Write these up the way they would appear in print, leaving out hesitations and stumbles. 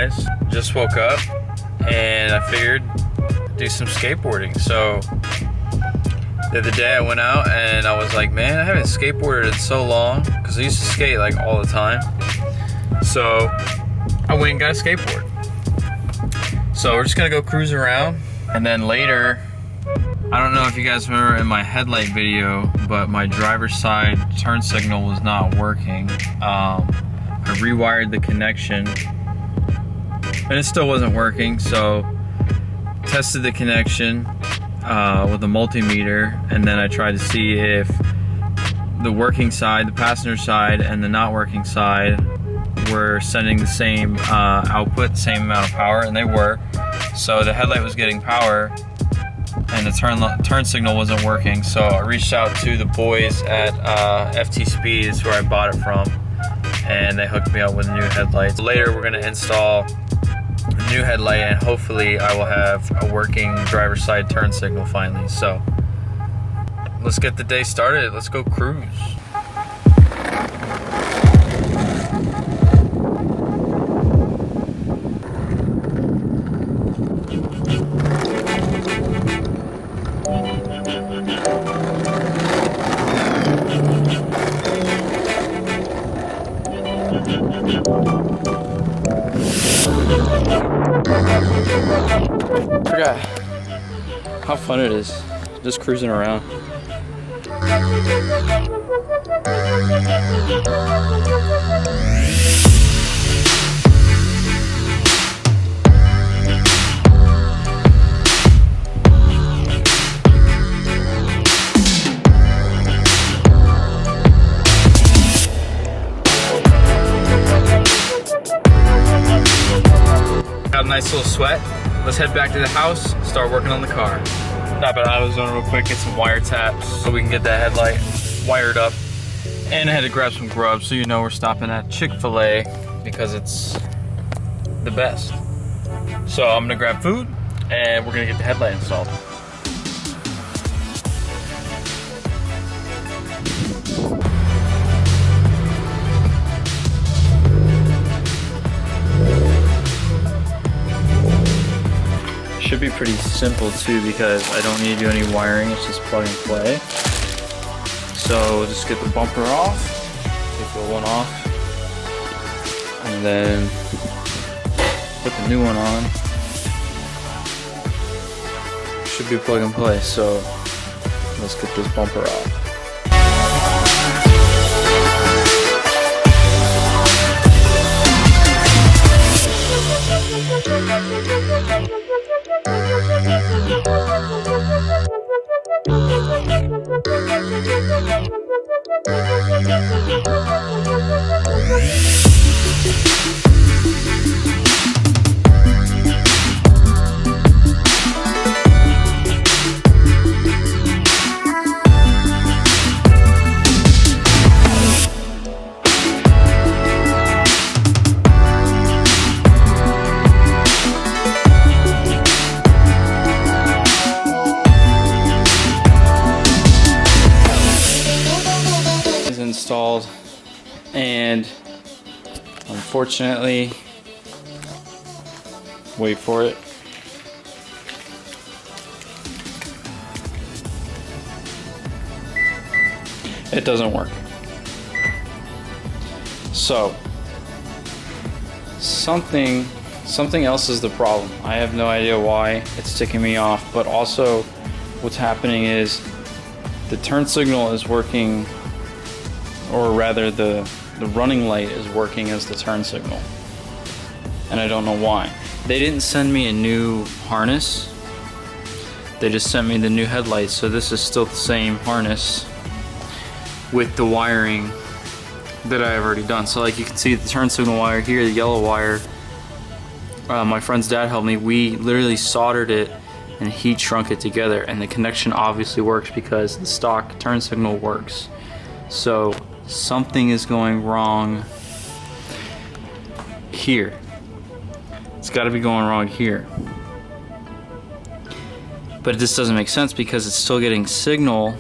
guys. Just woke up and I figured do some skateboarding. So the other day I went out and I was like, man, I haven't skateboarded in so long, because I used to skate like all the time. So I went and got a skateboard. So we're just gonna go cruise around, and then later, I don't know if you guys remember in my headlight video, but my driver's side turn signal was not working. I rewired the connection and it still wasn't working, so tested the connection with a multimeter, and then I tried to see if the working side, the passenger side, and the not working side were sending the same output, same amount of power, and they were. So the headlight was getting power and the turn signal wasn't working. So I reached out to the boys at FT Speed, is where I bought it from, and they hooked me up with a new headlight. Later we're gonna install a new headlight, and hopefully I will have a working driver's side turn signal finally. So let's get the day started. Let's go cruise. Forgot how fun it is just cruising around. Got a nice little sweat. Let's head back to the house, start working on the car. Stop at AutoZone real quick, get some wire taps so we can get that headlight wired up. And I had to grab some grub, so you know we're stopping at Chick-fil-A because it's the best. So I'm gonna grab food and we're gonna get the headlight installed. Should be pretty simple too, because I don't need to do any wiring, it's just plug and play. So just get the bumper off, take the one off, and then put the new one on. Should be plug and play, so let's get this bumper off. Installed, and unfortunately, wait for it, it doesn't work. So something else is the problem. I have no idea why it's ticking me off, but also what's happening is the turn signal is working, or rather the running light is working as the turn signal, and I don't know why. They didn't send me a new harness, they just sent me the new headlights, so this is still the same harness with the wiring that I've already done. So like you can see the turn signal wire here, the yellow wire, my friend's dad helped me. We literally soldered it and heat shrunk it together, and the connection obviously works because the stock turn signal works. So something is going wrong here. It's got to be going wrong here. But this doesn't make sense because it's still getting signal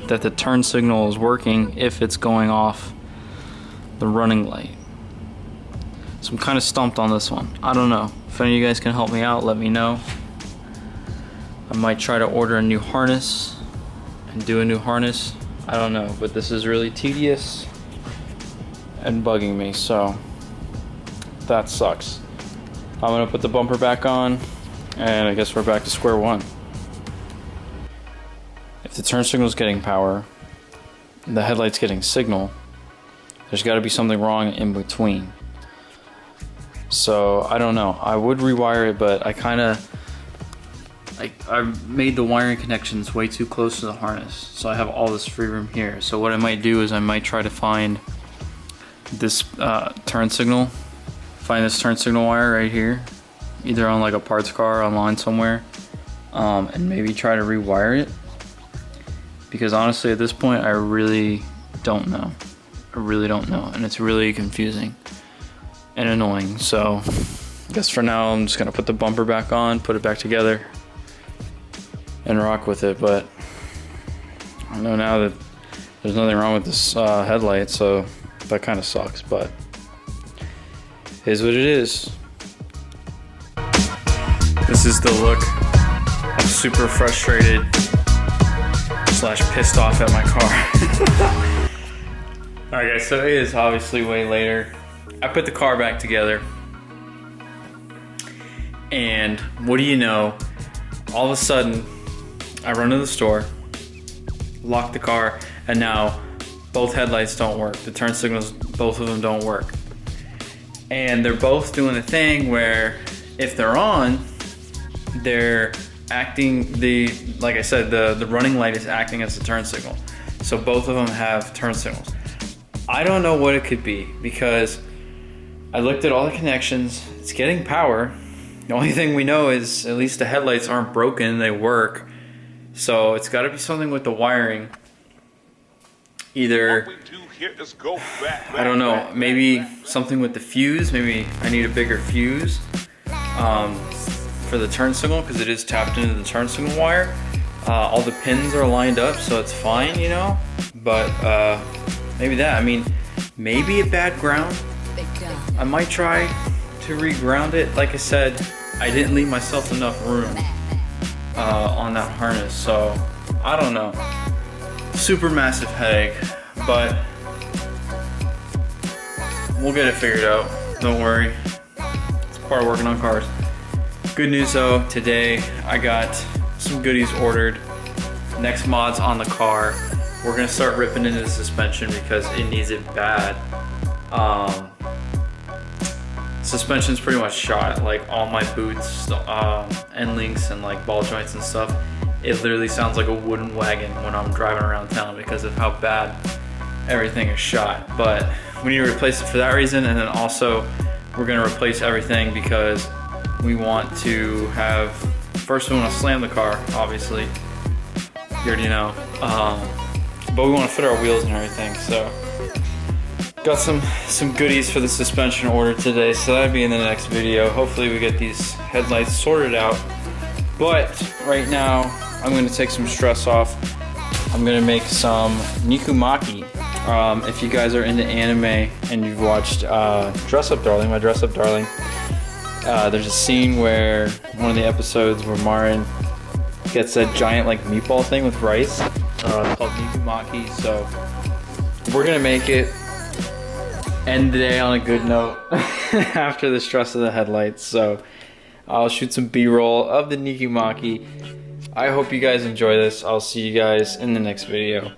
that the turn signal is working if it's going off the running light. So So I'm kind of stumped on this one. I don't know. If any of you guys can help me out, let me know. I might try to order a new harness and do a new harness. I don't know, but this is really tedious and bugging me, so that sucks. I'm gonna put the bumper back on, and I guess we're back to square one. If the turn signal's getting power, the headlight's getting signal, there's gotta be something wrong in between. So I don't know. I would rewire it, but I made the wiring connections way too close to the harness, so I have all this free room here. So what I might do is I might try to find this turn signal wire right here, either on like a parts car online somewhere, and maybe try to rewire it, because honestly at this point I really don't know. And it's really confusing and annoying. So I guess for now I'm just gonna put the bumper back on, put it back together, and rock with it. But I know now that there's nothing wrong with this headlight, so that kind of sucks, but it is what it is. This is the look. I'm super frustrated / pissed off at my car. Alright guys, so it is obviously way later. I put the car back together, and what do you know, all of a sudden I run to the store, lock the car, and now both headlights don't work. The turn signals, both of them don't work. And they're both doing a thing where if they're on, they're acting, like I said, the running light is acting as a turn signal. So both of them have turn signals. I don't know what it could be, because I looked at all the connections, it's getting power. The only thing we know is at least the headlights aren't broken, they work. So it's gotta be something with the wiring. Either, I don't know, maybe something with the fuse. Maybe I need a bigger fuse for the turn signal, because it is tapped into the turn signal wire. All the pins are lined up, so it's fine, you know. But maybe that. I mean, maybe a bad ground. I might try to re-ground it. Like I said, I didn't leave myself enough room on that harness, so I don't know. Super massive headache, but we'll get it figured out. Don't worry. It's part of working on cars. Good news though, today I got some goodies ordered. Next mod's on the car. We're gonna start ripping into the suspension because it needs it bad. Suspension's pretty much shot. Like all my boots, end links, and like ball joints and stuff. It literally sounds like a wooden wagon when I'm driving around town because of how bad everything is shot. But we need to replace it for that reason, and then also we're gonna replace everything because we want to have, first we want to slam the car, obviously. You already know. But we want to fit our wheels and everything, so got some goodies for the suspension order today, so that'll be in the next video. Hopefully we get these headlights sorted out. But right now I'm going to take some stress off. I'm going to make some nikumaki. If you guys are into anime and you've watched Dress Up Darling, my Dress Up Darling, there's a scene where one of the episodes where Marin gets that giant like meatball thing with rice called nikumaki. So we're gonna make it, end the day on a good note after the stress of the headlights. So I'll shoot some B-roll of the nikumaki. I hope you guys enjoy this. I'll see you guys in the next video.